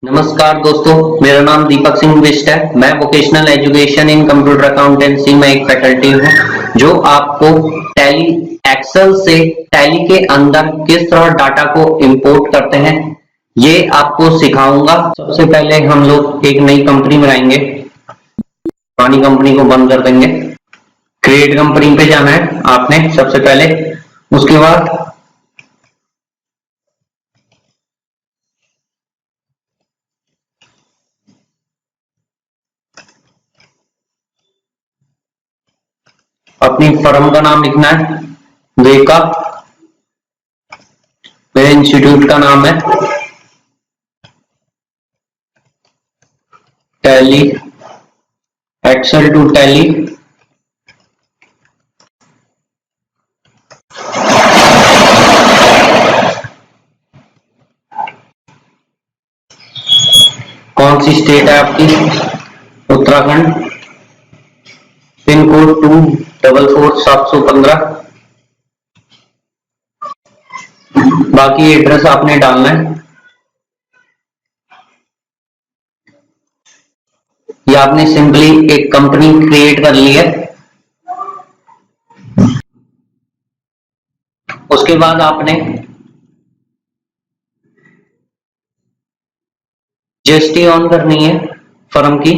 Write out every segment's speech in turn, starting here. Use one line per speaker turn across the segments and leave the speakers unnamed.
नमस्कार दोस्तों, मेरा नाम दीपक सिंह बिष्ट है। मैं vocational education in computer accountancy में एक फैकल्टी हूँ जो आपको टैली एक्सेल से टैली के अंदर किस तरह डाटा को इंपोर्ट करते हैं ये आपको सिखाऊंगा। सबसे पहले हम लोग एक नई कंपनी बनाएंगे, पुरानी कंपनी को बंद कर देंगे। क्रिएट कंपनी पे जाना है आपने सबसे पहले। उसके बाद अपनी फर्म का नाम लिखना है, वेका। मेरे इंस्टीट्यूट का नाम है टैली, एक्सेल टू टैली। कौन सी स्टेट है आपकी? उत्तराखंड। Pin code 244715। बाकी एड्रेस आपने डालना है। ये आपने सिंपली एक कंपनी क्रिएट कर ली है। उसके बाद आपने जीएसटी ऑन करनी है फर्म की।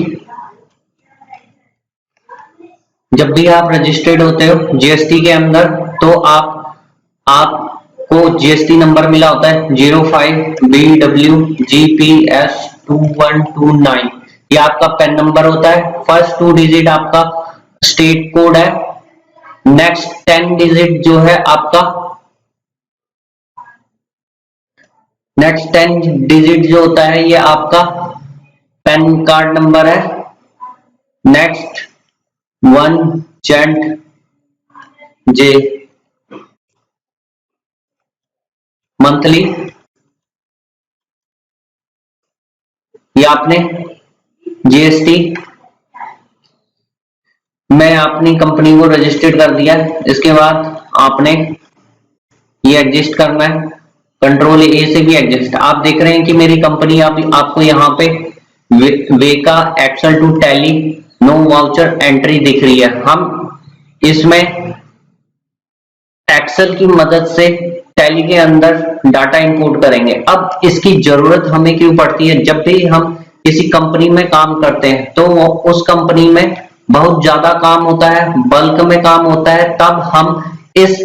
जब भी आप रजिस्टर्ड होते हो जीएसटी के अंदर तो आपको जीएसटी नंबर मिला होता है 05BWGPS2129। ये आपका पैन नंबर होता है। फर्स्ट 2 डिजिट आपका स्टेट कोड है। नेक्स्ट 10 डिजिट जो है आपका नेक्स्ट 10 डिजिट जो होता है ये आपका पैन कार्ड नंबर है। नेक्स्ट 1 जेंट जे मंथली। ये आपने जीएसटी में अपनी कंपनी को रजिस्टर्ड कर दिया। इसके बाद आपने ये एग्जिस्ट करना है, कंट्रोल ए से भी एग्जिस्ट। आप देख रहे हैं कि मेरी कंपनी आपको यहाँ पे वेका Excel to Tally no voucher entry दिख रही है। हम इसमें एक्सेल की मदद से टैली के अंदर डाटा इंपोर्ट करेंगे। अब इसकी जरूरत हमें क्यों पड़ती है? जब भी हम किसी कंपनी में काम करते हैं तो उस कंपनी में बहुत ज्यादा काम होता है, बल्क में काम होता है, तब हम इस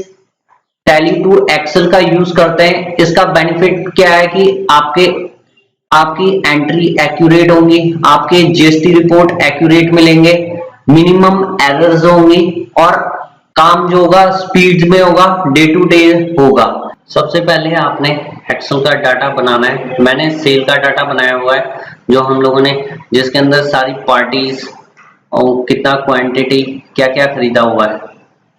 टैली टू एक्सेल का यूज करते हैं। इसका बेनिफिट क्या है कि आपकी एंट्री एक्यूरेट होंगी, आपके जीएसटी रिपोर्ट एक्यूरेट मिलेंगे, मिनिमम एरर्स होंगी और काम जो होगा स्पीड में होगा, डे टू डे होगा। सबसे पहले आपने एक्सेल का डाटा बनाना है। मैंने सेल का डाटा बनाया हुआ है जो हम लोगों ने, जिसके अंदर सारी पार्टीज और कितना क्वांटिटी क्या क्या खरीदा हुआ है।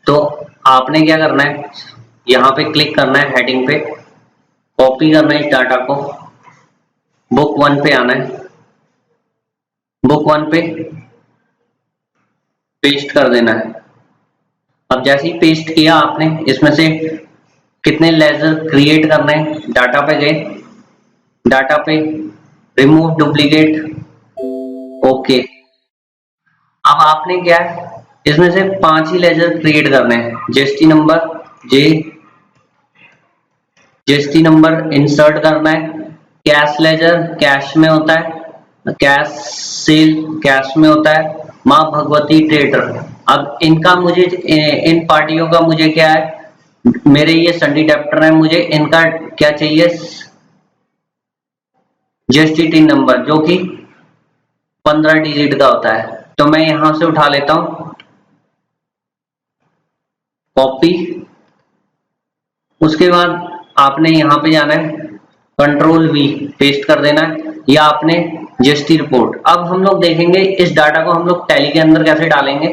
तो आपने क्या करना है, यहाँ पे क्लिक करना है, हेडिंग पे कॉपी करना है इस डाटा को, बुक 1 पे आना है, बुक 1 पे पेस्ट कर देना है। अब जैसे ही पेस्ट किया आपने, इसमें से कितने लेजर क्रिएट करना है, डाटा पे गए, डाटा पे रिमूव डुप्लीकेट, ओके। अब आपने क्या है, इसमें से 5 ही लेजर क्रिएट करने हैं। जीएसटी नंबर इंसर्ट करना है। कैश लेजर कैश में होता है, कैश सेल कैश में होता है। माँ भगवती ट्रेडर, अब इनका मुझे, इन पार्टियों का मुझे क्या है, मेरे ये संडी डेप्टर है, मुझे इनका क्या चाहिए, जीएसटी टिन नंबर जो कि 15 डिजिट का होता है। तो मैं यहां से उठा लेता हूं, कॉपी। उसके बाद आपने यहां पे जाना है, कंट्रोल वी पेस्ट कर देना है, या आपने जीएसटी रिपोर्ट। अब हम लोग देखेंगे इस डाटा को हम लोग टैली के अंदर कैसे डालेंगे।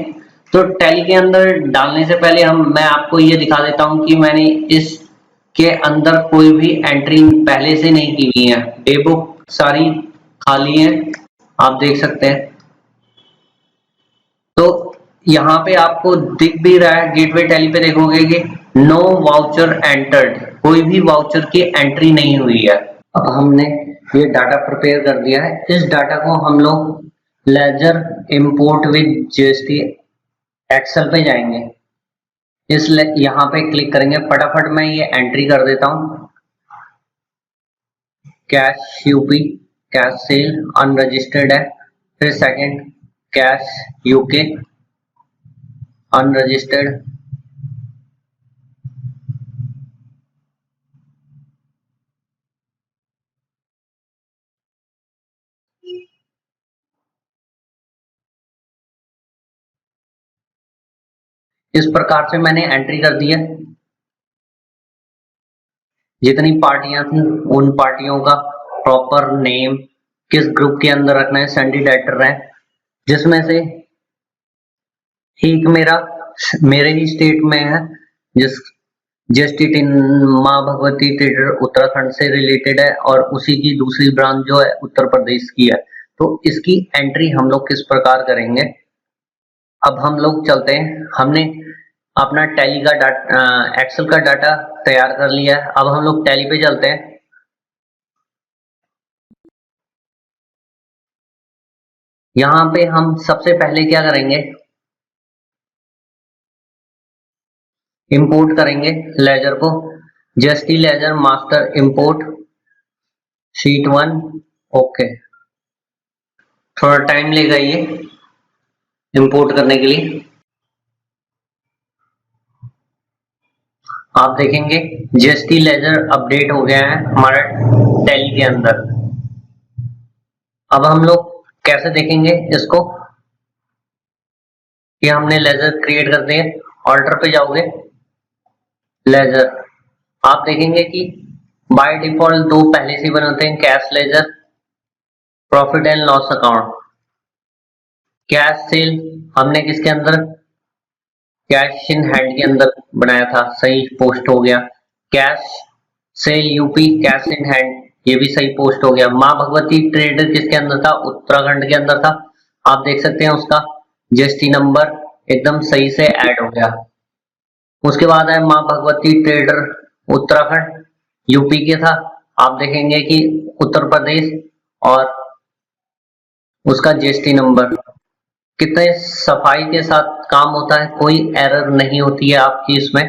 तो टैली के अंदर डालने से पहले मैं आपको ये दिखा देता हूं कि मैंने इसके अंदर कोई भी एंट्री पहले से नहीं की हुई है। डे बुक सारी खाली है, आप देख सकते हैं। तो यहाँ पे आपको दिख भी रहा है, गेटवे टैली पे देखोगे कि नो वाउचर एंटर्ड, कोई भी वाउचर की एंट्री नहीं हुई है। अब हमने ये डाटा प्रिपेयर कर दिया है। इस डाटा को हम लोग ledger import with GST Excel पे जाएंगे। यहाँ पे क्लिक करेंगे। फटाफट मैं ये एंट्री कर देता हूँ। Cash UP, cash cell unregistered है। फिर सेकंड कैश यूके अनरजिस्टर्ड। इस प्रकार से मैंने एंट्री कर दी है। जितनी पार्टियां थी उन पार्टियों का प्रॉपर नेम, किस ग्रुप के अंदर रखना है, सैंडी डेटर है, जिसमें से एक मेरे ही स्टेट में है, जिस जीएसटी टीम माँ भगवती ट्रेडर उत्तराखंड से रिलेटेड है, और उसी की दूसरी ब्रांच जो है उत्तर प्रदेश की है। तो इसकी एंट्री हम लोग किस प्रकार करेंगे, अब हम लोग चलते हैं। हमने अपना टैली का डाटा, एक्सेल का डाटा तैयार कर लिया है। अब हम लोग टैली पे चलते हैं। यहाँ पे हम सबसे पहले क्या करेंगे, इंपोर्ट करेंगे लेजर को। GST ledger master import sheet 1। Okay, थोड़ा टाइम लेगा ये इंपोर्ट करने के लिए। आप देखेंगे जीएसटी लेजर अपडेट हो गया है हमारा टैली के अंदर। अब हम लोग कैसे देखेंगे इसको, कि हमने लेजर क्रिएट कर दिए। ऑल्टर पे जाओगे, लेजर, आप देखेंगे कि बाय डिफॉल्ट दो पहले से बनाते हैं, cash ledger, profit and loss account. Cash cell हमने किसके अंदर, कैश इन हैंड के अंदर बनाया था, सही पोस्ट हो गया। Cash cell UP, cash in hand, ये भी सही पोस्ट हो गया। माँ भगवती ट्रेडर किसके अंदर था, उत्तराखंड के अंदर था। आप देख सकते हैं उसका जीएसटी नंबर एकदम सही से ऐड हो गया। उसके बाद है माँ भगवती ट्रेडर उत्तराखंड, यूपी के था। आप देखेंगे कि उत्तर प्रदेश, और उसका जीएसटी नंबर। कितने सफाई के साथ काम होता है, कोई एरर नहीं होती है आपकी इसमें।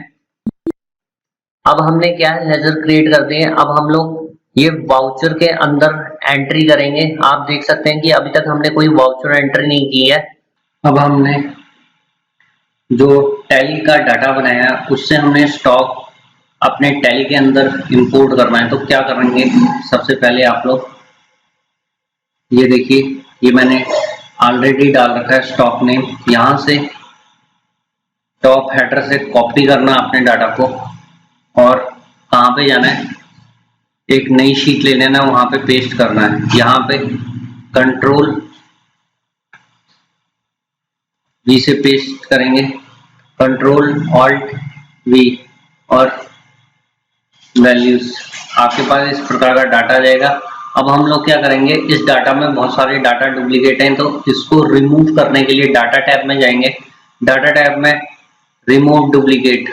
अब हमने क्या है, लेजर क्रिएट कर दिए। अब हम लोग ये वाउचर के अंदर एंट्री करेंगे। आप देख सकते हैं कि अभी तक हमने कोई वाउचर एंट्री नहीं की है। अब हमने जो टैली का डाटा बनाया उससे हमने स्टॉक अपने टैली के अंदर इंपोर्ट करना है। तो क्या करेंगे, सबसे पहले आप लोग ये देखिए, ये मैंने ऑलरेडी डाल रखा है स्टॉक नेम। यहाँ से टॉप हेडर से कॉपी करना अपने डाटा को, और कहाँ पे जाना है, एक नई शीट ले लेना, वहां पे पेस्ट करना है। यहाँ पे कंट्रोल वी से पेस्ट करेंगे, कंट्रोल ऑल्ट वी, और वैल्यूज। आपके पास इस प्रकार का डाटा आ जाएगा। अब हम लोग क्या करेंगे, इस डाटा में बहुत सारे डाटा डुप्लीकेट हैं, तो इसको रिमूव करने के लिए डाटा टैब में जाएंगे। डाटा टैब में रिमूव डुप्लीकेट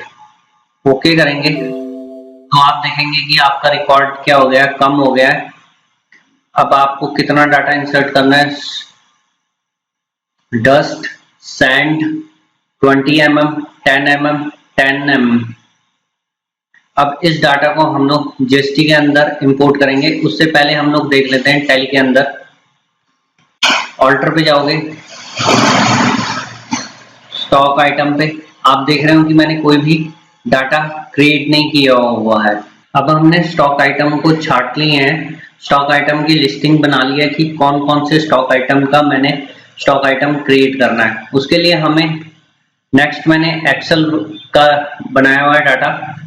ओके करेंगे, तो आप देखेंगे कि आपका रिकॉर्ड क्या हो गया, कम हो गया है। अब आपको कितना डाटा इंसर्ट करना है, dust sand 20 mm, 10 mm, 10 mm। अब इस डाटा को हम लोग जीएसटी के अंदर इंपोर्ट करेंगे। उससे पहले हम लोग देख लेते हैं टैली के अंदर। ऑल्टर पे जाओगे, स्टॉक आइटम पे, आप देख रहे हो कि मैंने कोई भी डाटा क्रिएट नहीं किया हुआ है। अब हमने स्टॉक आइटम को छाट लिए हैं, स्टॉक आइटम की लिस्टिंग बना लिया कि कौन कौन से स्टॉक आइटम का मैंने स्टॉक आइटम क्रिएट करना है। उसके लिए हमें नेक्स्ट मैंने एक्सेल का बनाया हुआ है डाटा।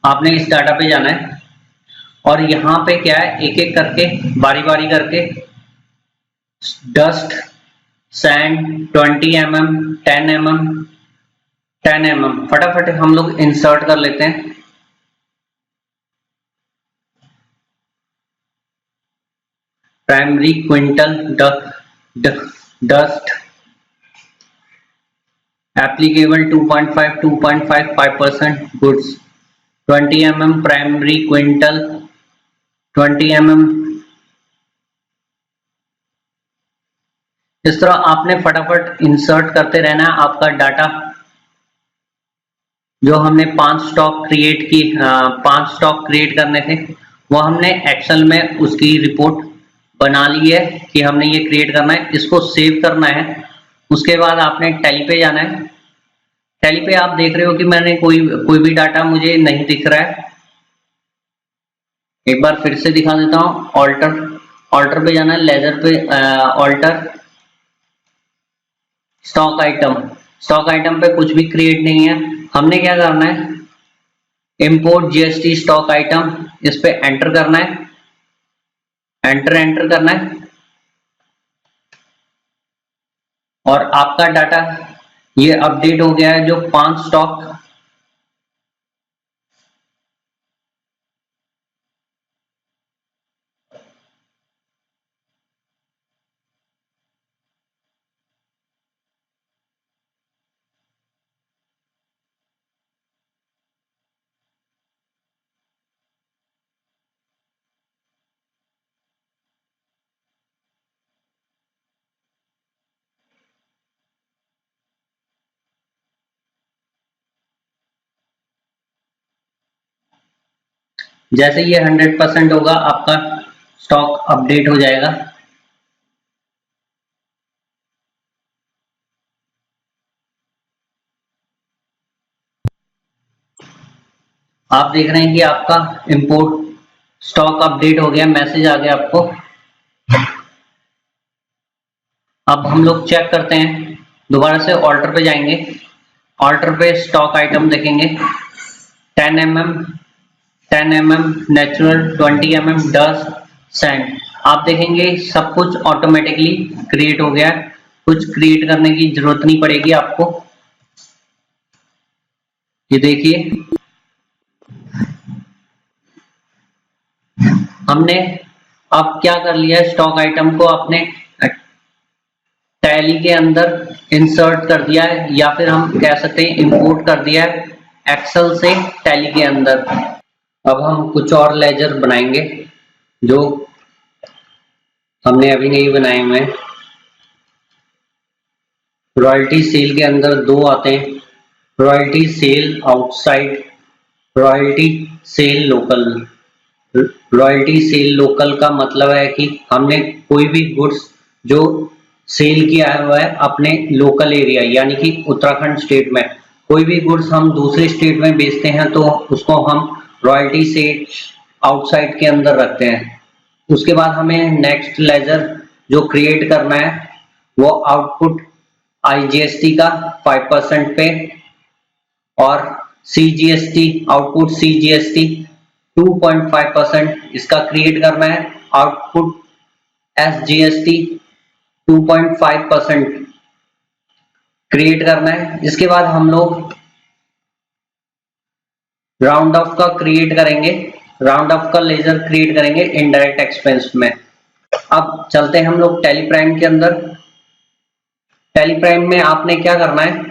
आपने इस डाटा पे जाना है, और यहाँ पे क्या है, एक एक करके बारी बारी करके dust sand 20 mm, 10 mm, 10 mm फटाफट हम लोग इंसर्ट कर लेते हैं। Primary quintal dust applicable 2.5 2.55% goods 20 mm primary quintal 20 mm। इस तरह आपने फटाफट इंसर्ट करते रहना है आपका डाटा। जो हमने 5 स्टॉक क्रिएट करने थे वो हमने एक्सेल में उसकी रिपोर्ट बना ली है कि हमने ये क्रिएट करना है, इसको सेव करना है। उसके बाद आपने टैली पे जाना है। टैली पे आप देख रहे हो कि मैंने कोई भी डाटा मुझे नहीं दिख रहा है। एक बार फिर से दिखा देता हूँ। ऑल्टर पे जाना है, लेजर पे ऑल्टर स्टॉक आइटम पे कुछ भी क्रिएट नहीं है। हमने क्या करना है, इंपोर्ट जीएसटी स्टॉक आइटम, इस पे एंटर करना है, एंटर करना है और आपका डाटा ये अपडेट हो गया है। जो 5 स्टॉक जैसे ये 100% होगा आपका स्टॉक अपडेट हो जाएगा। आप देख रहे हैं कि आपका इंपोर्ट स्टॉक अपडेट हो गया, मैसेज आ गया आपको। अब हम लोग चेक करते हैं, दोबारा से ऑल्टर पे जाएंगे, ऑल्टर पे स्टॉक आइटम देखेंगे। 10 mm natural, 20 mm dust, sand. आप देखेंगे सब कुछ ऑटोमेटिकली क्रिएट हो गया, कुछ क्रिएट करने की जरूरत नहीं पड़ेगी आपको। ये देखिए हमने अब क्या कर लिया है, स्टॉक आइटम को अपने टैली के अंदर इंसर्ट कर दिया है, या फिर हम कह सकते हैं इंपोर्ट कर दिया है एक्सेल से टैली के अंदर। अब हम कुछ और लेजर बनाएंगे जो हमने अभी नहीं बनाए हुए। रॉयल्टी सेल के अंदर दो आते हैं, royalty sale outside, royalty sale local. Royalty sale local का मतलब है कि हमने कोई भी गुड्स जो सेल किया हुआ है अपने लोकल एरिया यानी कि उत्तराखंड स्टेट में, कोई भी गुड्स हम दूसरे स्टेट में बेचते हैं तो उसको हम रॉयल्टी सेल आउटसाइड के अंदर रखते हैं। उसके बाद हमें नेक्स्ट लेजर जो क्रिएट करना है वो आउटपुट आईजीएसटी का 5% पे और सीजीएसटी आउटपुट सीजीएसटी 2.5% इसका क्रिएट करना है। आउटपुट एसजीएसटी 2.5% क्रिएट करना है। इसके बाद हम लोग राउंड ऑफ का क्रिएट करेंगे, राउंड ऑफ का लेजर क्रिएट करेंगे इनडायरेक्ट एक्सपेंस में। अब चलते हैं हम लोग टैली प्राइम के अंदर। टैली प्राइम में आपने क्या करना है,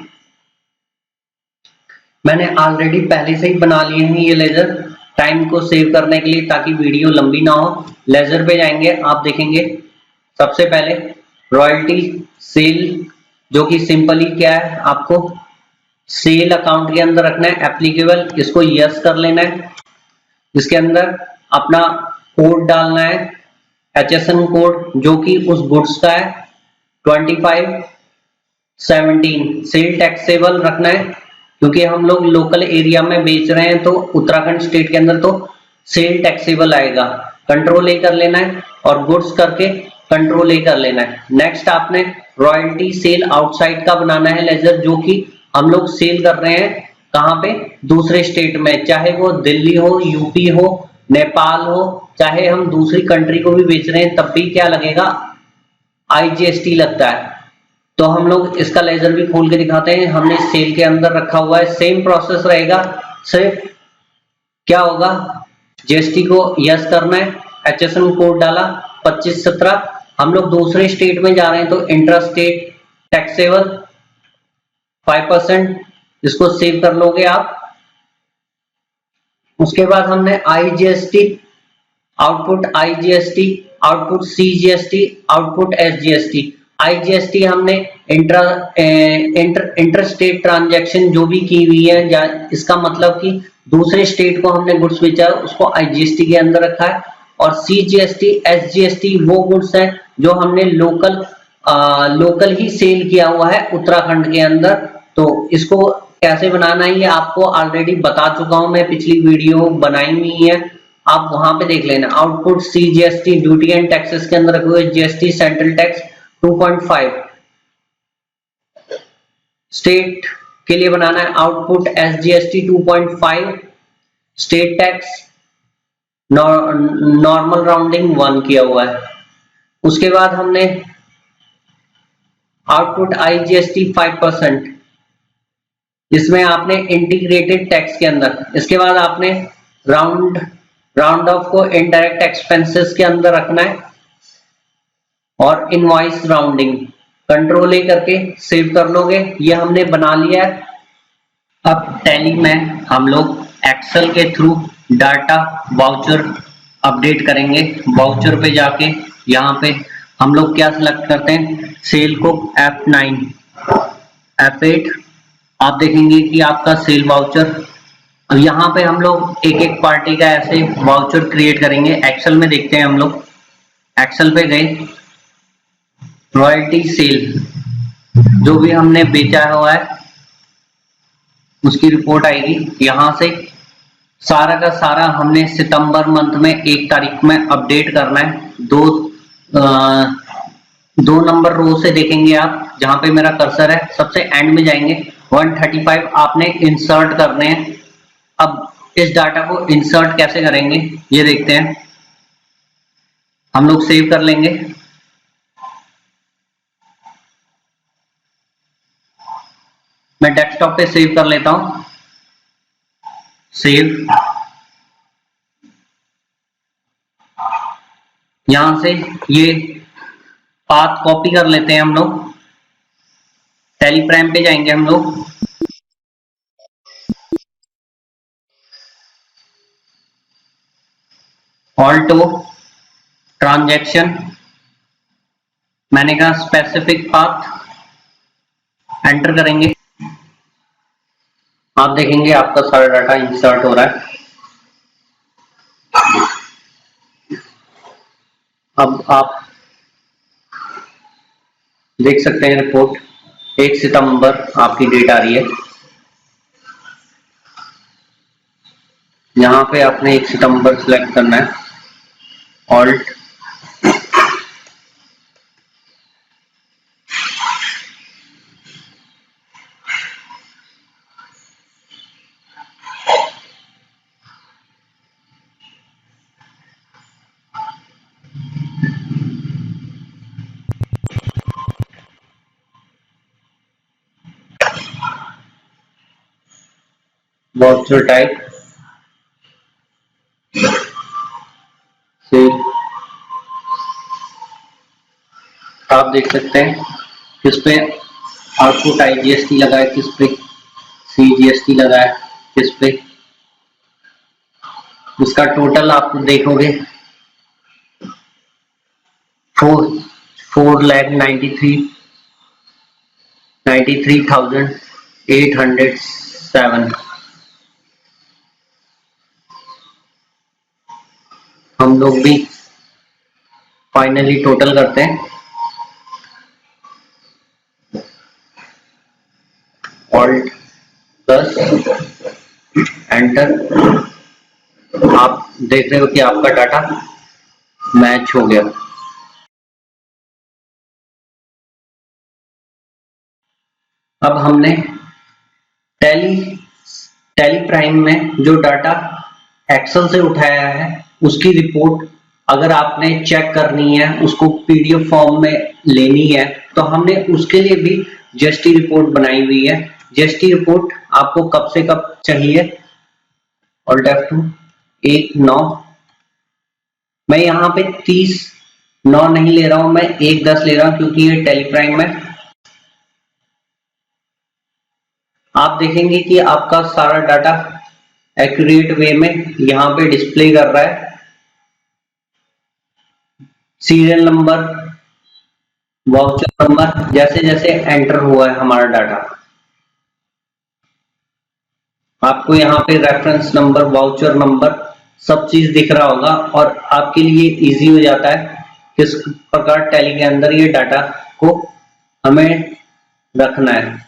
मैंने ऑलरेडी पहले से ही बना लिए हैं ये लेजर टाइम को सेव करने के लिए ताकि वीडियो लंबी ना हो। लेजर पे जाएंगे, आप देखेंगे सबसे पहले रॉयल्टी सेल जो कि सिंपली क्या है, आपको सेल अकाउंट के अंदर रखना है एप्लीकेबल, इसको यस कर लेना है। इसके अंदर अपना कोड डालना है, एचएसएन कोड जो कि उस गुड्स का है 2517 सेल टैक्सेबल रखना है क्योंकि हम लोग लोकल एरिया में बेच रहे हैं तो उत्तराखंड स्टेट के अंदर तो सेल टैक्सेबल आएगा। कंट्रोल ए कर लेना है और गुड्स करके कंट्रोल ए कर लेना है। नेक्स्ट आपने रॉयल्टी सेल आउटसाइड का बनाना है लेजर जो कि हम लोग सेल कर रहे हैं कहाँ पे, दूसरे स्टेट में, चाहे वो दिल्ली हो, यूपी हो, नेपाल हो, चाहे हम दूसरी कंट्री को भी बेच रहे हैं तब भी क्या लगेगा, आईजीएसटी लगता है। तो हम लोग इसका लेजर भी खोल के दिखाते हैं, हमने सेल के अंदर रखा हुआ है, सेम प्रोसेस रहेगा। सिर्फ क्या होगा, जीएसटी को यस करना है, एचएसएन कोड डाला 2517, हम लोग दूसरे स्टेट में जा रहे हैं तो इंट्रा स्टेट टैक्सेबल 5%, इसको सेव कर लोगे आप। उसके बाद हमने IGST output IGST, output CGST, output SGST. IGST हमने इंटर स्टेट ट्रांजैक्शन जो भी की हुई है, इसका मतलब कि दूसरे स्टेट को हमने गुड्स बेचा है उसको आईजीएसटी के अंदर रखा है। और सीजीएसटी एसजीएसटी वो गुड्स है जो हमने लोकल ही सेल किया हुआ है उत्तराखंड के अंदर। तो इसको कैसे बनाना है ये आपको ऑलरेडी बता चुका हूं मैं, पिछली वीडियो बनाई हुई है, आप वहां पे देख लेना। Output CGST duty and taxes के अंदर रखे हुए जीएसटी सेंट्रल टैक्स 2.5, स्टेट के लिए बनाना है output SGST 2.5, state tax normal rounding 1 किया हुआ है। उसके बाद हमने आउटपुट आईजीएसटी 5%, इसमें आपने इंटीग्रेटेड टैक्स के अंदर, इसके बाद आपने राउंड ऑफ को इनडायरेक्ट एक्सपेंसेस के अंदर रखना है और इनवॉइस राउंडिंग कंट्रोल ए करके सेव कर लोगे। ये हमने बना लिया है। अब टैली में हम लोग एक्सेल के थ्रू डाटा वाउचर अपडेट करेंगे। वाउचर पे जाके यहाँ पे हम लोग क्या सिलेक्ट करते हैं, सेल को F9 F8, आप देखेंगे कि आपका सेल वाउचर, अब यहाँ पे हम लोग एक एक पार्टी का ऐसे वाउचर क्रिएट करेंगे। एक्सेल में देखते हैं हम लोग, एक्सेल पे गए, रॉयल्टी सेल जो भी हमने बेचा हुआ है उसकी रिपोर्ट आएगी। यहाँ से सारा का सारा हमने सितंबर मंथ में 1 तारीख में अपडेट करना है। दो नंबर रो से देखेंगे आप, जहां पे मेरा कर्सर है सबसे एंड में जाएंगे, 135 आपने इंसर्ट करने हैं। अब इस डाटा को इंसर्ट कैसे करेंगे ये देखते हैं। हम लोग सेव कर लेंगे, मैं डेस्कटॉप पे सेव कर लेता हूं, सेव। यहां से ये पाथ कॉपी कर लेते हैं हम लोग, टैली प्राइम पे जाएंगे हम लोग, ऑल्ट ओ ट्रांजैक्शन, मैंने कहा स्पेसिफिक पाथ, एंटर करेंगे। आप देखेंगे आपका सारा डाटा इंसर्ट हो रहा है। अब आप देख सकते हैं रिपोर्ट, 1 सितंबर आपकी डेट आ रही है। यहाँ पे आपने 1 सितंबर सिलेक्ट करना है, ऑल्ट वाउचर टाइप, सेव। आप देख सकते हैं किस पे आउटपुट आईजीएसटी लगा है, किस पे सीजीएसटी लगा है, किस पे, इसका टोटल आप देखोगे 4,93,807। हम लोग भी फाइनली टोटल करते हैं, ऑल्ट प्लस एंटर। आप देख रहे हो कि आपका डाटा मैच हो गया। अब हमने टैली प्राइम में जो डाटा एक्सेल से उठाया है उसकी रिपोर्ट अगर आपने चेक करनी है, उसको पीडीएफ फॉर्म में लेनी है, तो हमने उसके लिए भी जीएसटी रिपोर्ट बनाई हुई है। जीएसटी रिपोर्ट आपको कब से कब चाहिए, ऑल्ट F2 1/9, मैं यहाँ पे 30/9 नहीं ले रहा हूं, मैं 1/10 ले रहा हूं क्योंकि ये टैली प्राइम में। आप देखेंगे कि आपका सारा डाटा एक्यूरेट वे में यहाँ पे डिस्प्ले कर रहा है। सीरियल नंबर, वाउचर नंबर, जैसे जैसे एंटर हुआ है हमारा डाटा, आपको यहाँ पे रेफरेंस नंबर, वाउचर नंबर सब चीज दिख रहा होगा और आपके लिए इजी हो जाता है किस प्रकार टैली के अंदर ये डाटा को हमें रखना है।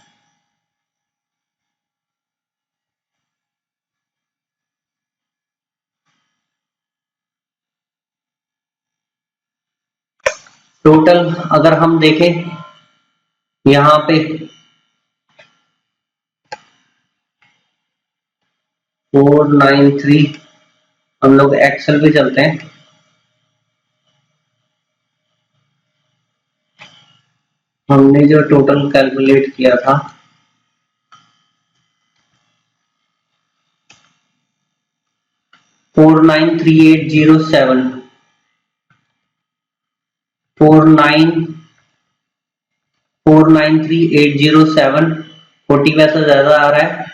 टोटल अगर हम देखें यहाँ पे 493, हम लोग एक्सेल पे चलते हैं, हमने जो टोटल कैलकुलेट किया था 493807, 493807 40 पैसा ज्यादा आ रहा है,